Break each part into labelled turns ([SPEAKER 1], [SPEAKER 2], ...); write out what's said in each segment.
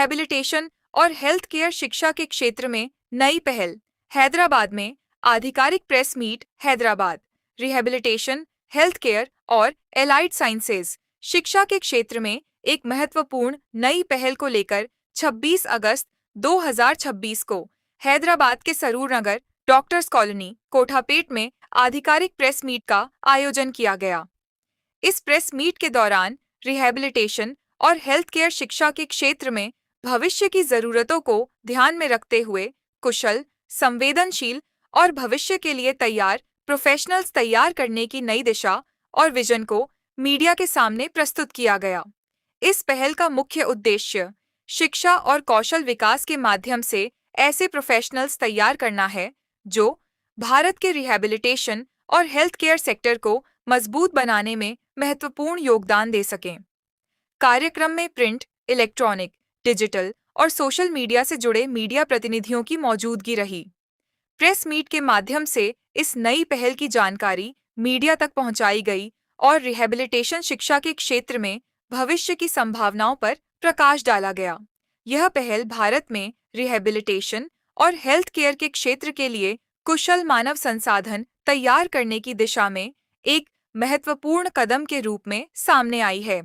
[SPEAKER 1] Rehabilitation और health care शिक्षा के क्षेत्र में नई पहल। हैदराबाद में आधिकारिक press meet. Hyderabad rehabilitation, health care और एलाइड साइंसेज शिक्षा के क्षेत्र में एक महत्वपूर्ण नई पहल को लेकर 26 अगस्त 2026 को हैदराबाद के सरूर नगर डॉक्टर्स कॉलोनी कोठापेट में आधिकारिक प्रेस मीट का आयोजन किया गया। इस प्रेस मीट के दौरान रिहैबिलिटेशन और हेल्थ केयर शिक्षा के क्षेत्र में भविष्य की जरूरतों को ध्यान में रखते हुए कुशल, संवेदनशील और भविष्य के लिए तैयार प्रोफेशनल्स तैयार करने की नई दिशा और विजन को मीडिया के सामने प्रस्तुत किया गया। इस पहल का मुख्य उद्देश्य शिक्षा और कौशल विकास के माध्यम से ऐसे प्रोफेशनल्स तैयार करना है जो भारत के रिहैबिलिटेशन और हेल्थ केयर सेक्टर को मजबूत बनाने में महत्वपूर्ण योगदान दे सकें। कार्यक्रम में प्रिंट, इलेक्ट्रॉनिक, डिजिटल और सोशल मीडिया से जुड़े मीडिया प्रतिनिधियों की मौजूदगी रही। प्रेस मीट के माध्यम से इस नई पहल की जानकारी मीडिया तक पहुंचाई गई और रिहैबिलिटेशन शिक्षा के क्षेत्र में भविष्य की संभावनाओं पर प्रकाश डाला गया। यह पहल भारत में रिहैबिलिटेशन और हेल्थ केयर के क्षेत्र के लिए कुशल मानव संसाधन तैयार करने की दिशा में एक महत्वपूर्ण कदम के रूप में सामने आई है।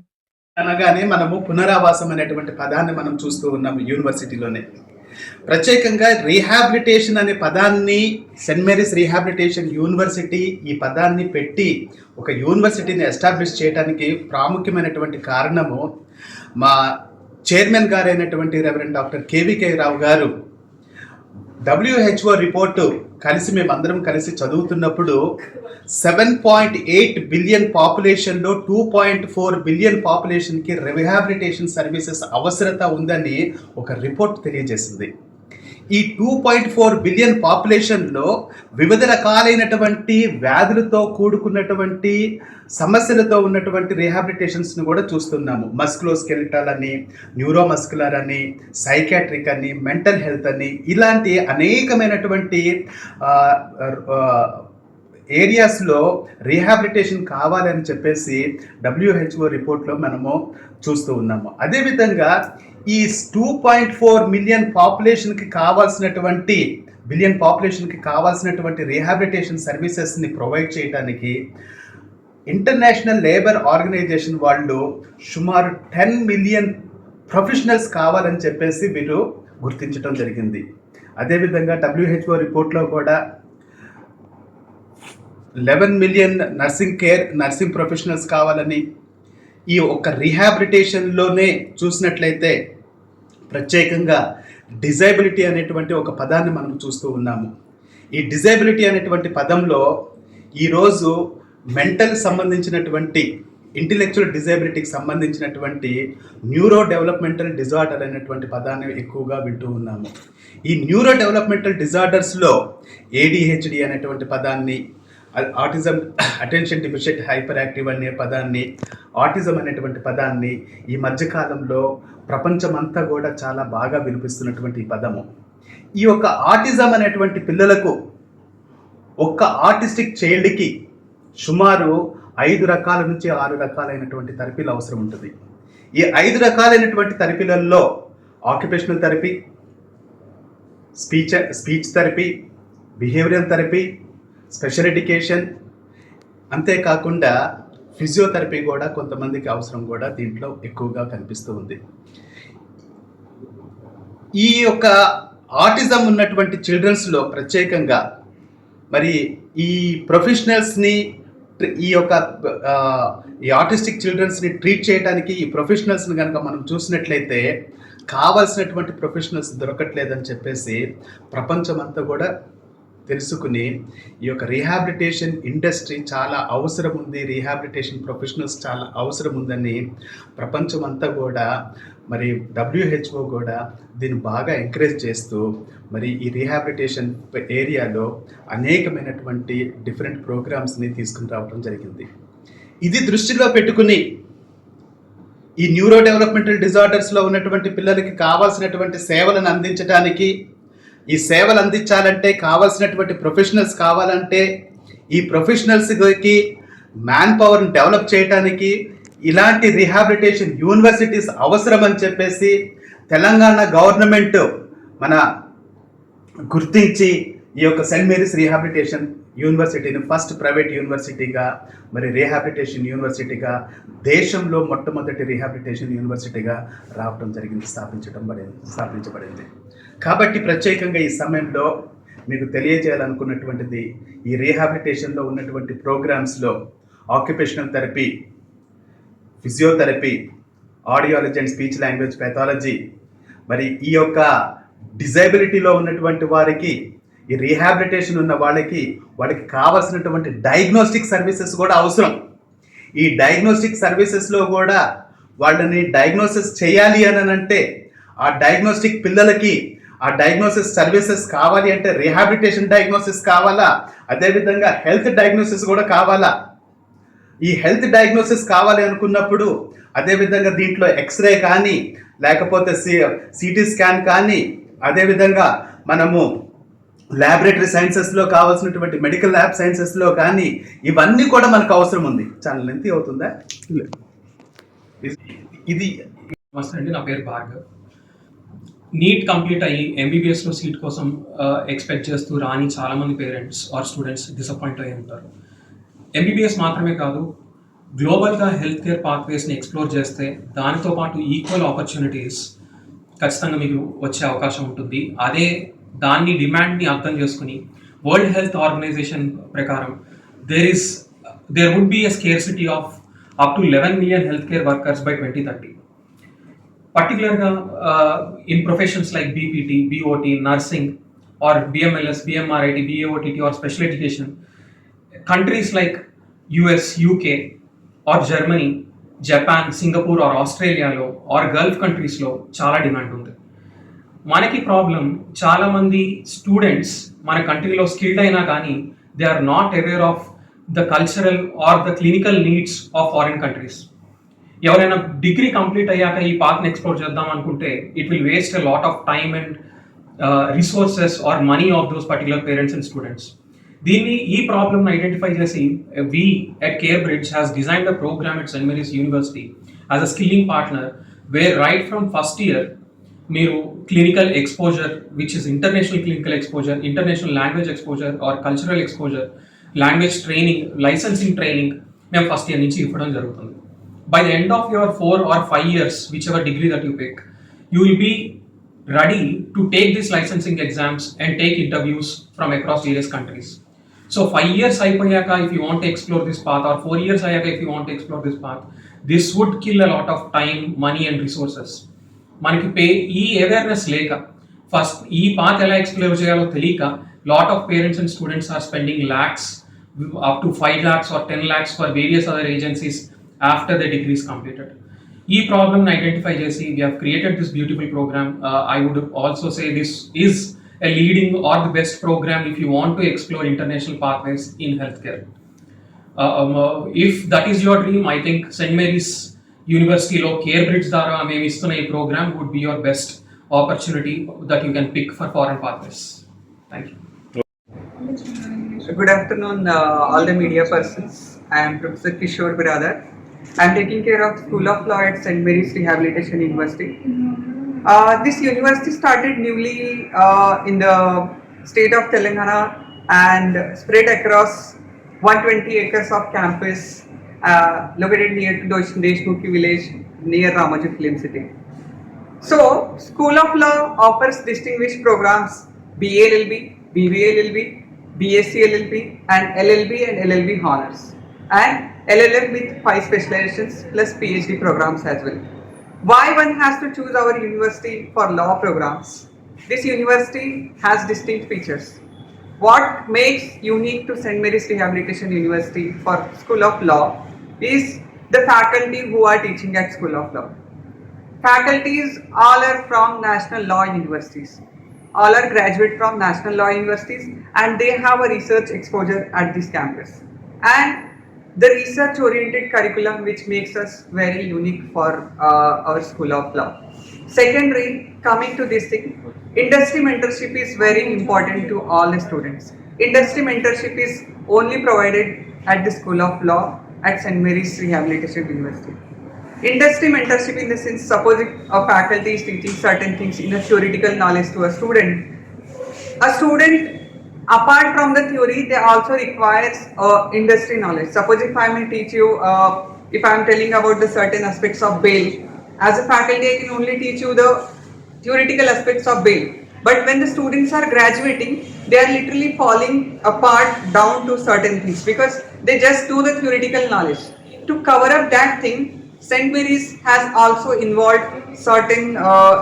[SPEAKER 2] అనగానే మనము పునరావాసం అనేటువంటి పదాన్ని మనం చూస్తూ ఉన్నాం యూనివర్సిటీలోనే. ప్రత్యేకంగా రీహాబిలిటేషన్ అనే పదాన్ని సెయింట్ మేరీస్ రీహాబిలిటేషన్ యూనివర్సిటీ ఈ పదాన్ని పెట్టి ఒక యూనివర్సిటీని ఎస్టాబ్లిష్ చేయడానికి ప్రాముఖ్యమైనటువంటి కారణము మా చైర్మన్ గారైనటువంటి రెవరెండ్ డాక్టర్ కేవీకే రావు గారు WHO రిపోర్టు మేమందరం కలిసి చదువుతున్నప్పుడు 7.8 బిలియన్ పాపులేషన్లో 2.4 బిలియన్ పాపులేషన్కి రిహాబిలిటేషన్ సర్వీసెస్ అవసరత ఉందని ఒక రిపోర్ట్ తెలియజేసింది. ఈ 2.4 బిలియన్ పాపులేషన్లో వివిధ రకాలైనటువంటి వ్యాధులతో కూడుకున్నటువంటి సమస్యలతో ఉన్నటువంటి రీహాబిలిటేషన్స్ని కూడా చూస్తున్నాము. మస్కులోస్కెలిటల్ అని, న్యూరోమస్కులర్ అని, సైకాట్రిక్ అని, మెంటల్ హెల్త్ అని, ఇలాంటి అనేకమైనటువంటి ఏరియాస్లో రీహాబిలిటేషన్ కావాలని చెప్పేసి WHO రిపోర్ట్లో మనము చూస్తూ ఉన్నాము. అదేవిధంగా ఈ 2.4 మిలియన్ పాపులేషన్కి కావాల్సినటువంటి రీహాబిలిటేషన్ సర్వీసెస్ని ప్రొవైడ్ చేయడానికి ఇంటర్నేషనల్ లేబర్ ఆర్గనైజేషన్ వాళ్ళు సుమారు 10 మిలియన్ ప్రొఫెషనల్స్ కావాలని చెప్పేసి వీరు గుర్తించడం జరిగింది. అదేవిధంగా WHO రిపోర్ట్లో కూడా 11 మిలియన్ నర్సింగ్ ప్రొఫెషనల్స్ కావాలని, ఈ ఒక్క రీహాబిలిటేషన్లోనే చూసినట్లయితే ప్రత్యేకంగా డిజైబిలిటీ అనేటువంటి ఒక పదాన్ని మనం చూస్తూ ఉన్నాము. ఈ డిజైబిలిటీ అనేటువంటి పదంలో ఈరోజు మెంటల్ సంబంధించినటువంటి, ఇంటెలెక్చువల్ డిజైబిలిటీకి సంబంధించినటువంటి న్యూరో డెవలప్మెంటల్ డిజార్డర్ అనేటువంటి పదాన్ని ఎక్కువగా వింటూ ఉన్నాము. ఈ న్యూరో డెవలప్మెంటల్ డిజార్డర్స్లో ADHD అనేటువంటి పదాన్ని, autism, attention deficient hyper active అనే పదాన్ని, ఆటిజం అనేటువంటి పదాన్ని ఈ మధ్యకాలంలో ప్రపంచమంతా కూడా చాలా బాగా వినిపిస్తున్నటువంటి ఈ పదము. ఈ యొక్క ఆటిజం అనేటువంటి పిల్లలకు, ఒక్క ఆటిస్టిక్ చైల్డ్కి సుమారు 5 రకాల నుంచి 6 రకాలైనటువంటి థెరపీలు అవసరం ఉంటుంది. ఈ 5 రకాలైనటువంటి థెరపీలలో occupational therapy, speech therapy, behavioural therapy, special education, అంతేకాకుండా ఫిజియోథెరపీ కూడా కొంతమందికి అవసరం కూడా దీంట్లో ఎక్కువగా కనిపిస్తూ ఉంది. ఈ యొక్క ఆటిజం ఉన్నటువంటి చిల్డ్రన్స్లో ప్రత్యేకంగా మరి ఈ ప్రొఫెషనల్స్ని, ఈ ఆటిస్టిక్ చిల్డ్రన్స్ని ట్రీట్ చేయడానికి ఈ ప్రొఫెషనల్స్ని కనుక మనం చూసినట్లయితే కావాల్సినటువంటి ప్రొఫెషనల్స్ దొరకట్లేదని చెప్పేసి ప్రపంచమంతా కూడా తెలుసుకుని ఈ యొక్క రీహాబిలిటేషన్ ఇండస్ట్రీ చాలా అవసరం ఉంది, రీహాబిలిటేషన్ ప్రొఫెషనల్స్ చాలా అవసరం ఉందని ప్రపంచమంతా కూడా మరి WHO కూడా దీన్ని బాగా ఎంకరేజ్ చేస్తూ మరి ఈ రీహాబిలిటేషన్ ఏరియాలో అనేకమైనటువంటి డిఫరెంట్ ప్రోగ్రామ్స్ని తీసుకుని రావడం జరిగింది. ఇది దృష్టిలో పెట్టుకుని ఈ న్యూరో డెవలప్మెంటల్ డిజార్డర్స్లో ఉన్నటువంటి పిల్లలకి కావాల్సినటువంటి సేవలను అందించడానికి, ఈ సేవలు అందించాలంటే కావాల్సినటువంటి ప్రొఫెషనల్స్ కావాలంటే ఈ ప్రొఫెషనల్స్కి మ్యాన్ పవర్ని డెవలప్ చేయడానికి ఇలాంటి రీహాబిలిటేషన్ యూనివర్సిటీస్ అవసరం అని చెప్పేసి తెలంగాణ గవర్నమెంట్ మన గుర్తించి ఈ యొక్క సెయింట్ మేరీస్ రీహాబిలిటేషన్ యూనివర్సిటీని ఫస్ట్ ప్రైవేట్ యూనివర్సిటీగా, మరి రీహాబిలిటేషన్ యూనివర్సిటీగా, దేశంలో మొట్టమొదటి రీహాబిలిటేషన్ యూనివర్సిటీగా రావడం జరిగింది, స్థాపించబడింది. కాబట్టి ప్రత్యేకంగా ఈ సమయంలో మీకు తెలియజేయాలనుకున్నటువంటిది, ఈ రీహాబిలిటేషన్లో ఉన్నటువంటి ప్రోగ్రామ్స్లో occupational therapy, physiotherapy, audiology and speech language pathology, మరి ఈ యొక్క డిజైబిలిటీలో ఉన్నటువంటి వారికి, ఈ రీహాబిలిటేషన్ ఉన్న వాళ్ళకి కావాల్సినటువంటి డయాగ్నోస్టిక్ సర్వీసెస్ కూడా అవసరం. ఈ డయాగ్నోస్టిక్ సర్వీసెస్లో కూడా వాళ్ళని డయాగ్నోసిస్ చేయాలి అని అంటే, ఆ డయాగ్నోస్టిక్ పిల్లలకి ఆ డయాగ్నోసిస్ సర్వీసెస్ కావాలి అంటే రీహాబిలిటేషన్ డయాగ్నోసిస్ కావాలా, అదేవిధంగా హెల్త్ డయాగ్నోసిస్ కూడా కావాలా. ఈ హెల్త్ డయాగ్నోసిస్ కావాలి అనుకున్నప్పుడు అదేవిధంగా దీంట్లో ఎక్స్రే కానీ, లేకపోతే సిటీ స్కాన్ కానీ, అదేవిధంగా మనము ల్యాబొరేటరీ సైన్సెస్లో కావాల్సినటువంటి మెడికల్ ల్యాబ్ సైన్సెస్లో కానీ ఇవన్నీ కూడా మనకు అవసరం ఉంది. చాలా లెంతీ అవుతుందా? ఇది
[SPEAKER 3] నమస్తే అండి, నా పేరు భార్గవ్. నీట్ కంప్లీట్ అయ్యి ఎంబీబీఎస్లో సీట్ కోసం ఎక్స్పెక్ట్ చేస్తూ రాని చాలామంది పేరెంట్స్ ఆర్ స్టూడెంట్స్ డిసప్పాయింట్ అయ్యి ఉంటారు. ఎంబీబీఎస్ మాత్రమే కాదు, గ్లోబల్గా హెల్త్ కేర్ పాత్వేస్ని ఎక్స్ప్లోర్ చేస్తే దానితో పాటు ఈక్వల్ ఆపర్చునిటీస్ ఖచ్చితంగా మీకు వచ్చే అవకాశం ఉంటుంది. అదే దాన్ని డిమాండ్ని అర్థం చేసుకుని వరల్డ్ హెల్త్ ఆర్గనైజేషన్ ప్రకారం there would be a scarcity of up to 11 million health care workers by 2030. పర్టికులర్గా in professions like BPT, BOT, nursing or BMLS, BMRIT, BAOTT or special education, countries like US, UK or Germany, Japan, Singapore or ఆస్ట్రేలియాలో or Gulf కంట్రీస్లో చాలా demand ఉంది. మనకి problem, చాలామంది students మన కంట్రీలో skilled అయినా కానీ they are not aware of the cultural or the clinical needs of foreign countries. ఎవరైనా డిగ్రీ కంప్లీట్ అయ్యాక ఈ పాత్ని ఎక్స్ప్లోర్ చేద్దాం అనుకుంటే it will waste a lot of time and resources or money of those particular parents and students. ఈ ప్రాబ్లమ్ని identify చేసి we at CareBridge has designed a program at St. Mary's University as a skilling partner where right from first year మీరు clinical exposure, which is international clinical exposure, international language exposure or cultural exposure, language training, licensing training మేము first year నుంచి ఇవ్వడం జరుగుతుంది. By the end of your 4 or 5 years, whichever degree that you pick, you will be ready to take these licensing exams and take interviews from across various countries. So 5 years ayapayaka, if you want to explore this path, or 4 years ayaka if you want to explore this path, this would kill a lot of time, money and resources. మనకి ఈ awareness లేక, first ఈ path ఎలా explore చేయాలో తెలియక, lot of parents and students are spending lakhs, up to 5 lakhs or 10 lakhs for various other agencies after the degree is completed. ఈ ప్రాబ్లమ్ని identify చేసి we have created this beautiful program. I would also say this is a leading or the best program if you want to explore international pathways in healthcare. If that is your dream, I think St. Mary's యూనివర్సిటీలో CareBridge ద్వారా మేము ఇస్తున్న ఈ program would be your best opportunity that you can pick for foreign pathways. Thank you.
[SPEAKER 4] Good afternoon, all the media persons. I am Professor Kishore Biradar. I am taking care of School of Law at St. Mary's Rehabilitation University. This university started newly in the state of Telangana and spread across 120 acres of campus located near to Deshmukhi village near Ramoji Film City. So, School of Law offers distinguished programs BA LLB, BBA LLB, BSc LLB and LLB and LLB honors, and LLM with 5 specializations plus PhD programs as well. Why one has to choose our university for law programs? This university has distinct features. What makes unique to St. Mary's Rehabilitation University for School of Law is the faculty who are teaching at School of Law. Faculties all are from national law universities. All are graduate from national law universities and they have a research exposure at this campus. And the research oriented curriculum which makes us very unique for our School of Law. Secondly, coming to this thing, industry mentorship is very important to all the students. Industry mentorship is only provided at the School of Law at St. Mary's Rehabilitation University. Industry mentorship in the sense, suppose if a faculty is teaching certain things in a theoretical knowledge to a student apart from the theory they also requires industry knowledge. Suppose if I may teach you, if I am telling about the certain aspects of bail, as a faculty I can only teach you the theoretical aspects of bail, but when the students are graduating they are literally falling apart down to certain things because they just do the theoretical knowledge. To cover up that thing, St. Mary's has also involved certain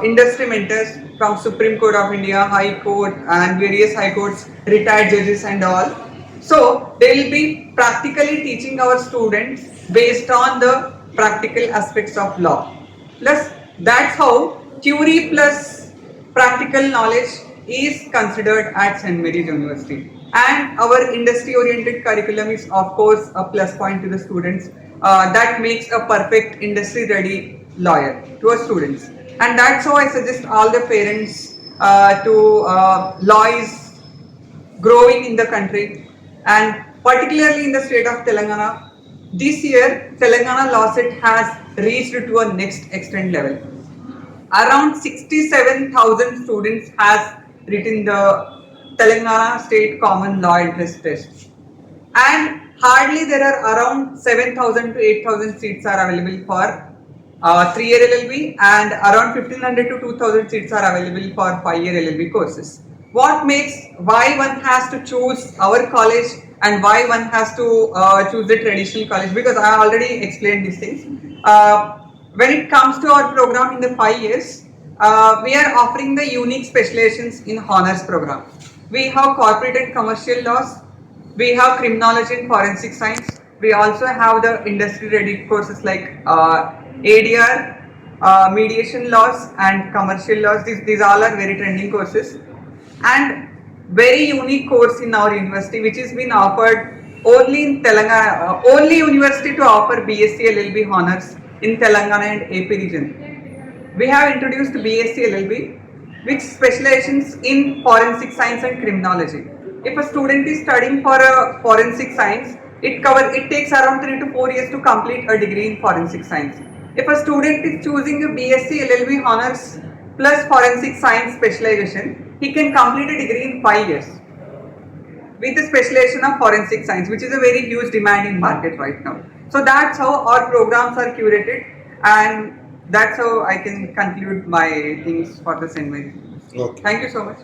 [SPEAKER 4] industry mentors from Supreme Court of India, High Court and various High Courts, retired judges and all. So they will be practically teaching our students based on the practical aspects of law. Plus that's how theory plus practical knowledge is considered at St. Mary's University. And our industry oriented curriculum is of course a plus point to the students. That makes a perfect industry ready lawyer to our students. And that's how I suggest all the parents law is growing in the country and particularly in the state of Telangana. This year Telangana law set has reached to a next extent level. Around 67,000 students has written the Telangana State Common Law Entrance Test, and hardly there are around 7,000 to 8,000 seats are available for 3-year LLB, and around 1,500 to 2,000 seats are available for 5-year LLB courses. What makes why one has to choose our college and why one has to choose the traditional college? Because I already explained these things. When it comes to our program in the 5 years, we are offering the unique specializations in honors program. We have corporate and commercial laws, we have criminology and forensic science, we also have the industry ready courses like ADR, mediation laws and commercial laws. These all are very trending courses, and very unique course in our university which is being offered only in Telangana, only university to offer BSc LLB honors in Telangana and AP region. We have introduced BSc LLB which specializes in forensic science and criminology. If a student is studying for a forensic science, it takes around 3 to 4 years to complete a degree in forensic science. If a student is choosing a BSc LLB honors plus forensic science specialization, he can complete a degree in 5 years with the specialization of forensic science, which is a very huge demand in market right now. So that's how our programs are curated, and that's how I can conclude my things for the St. Mary's.
[SPEAKER 5] Okay.
[SPEAKER 4] Thank you so much.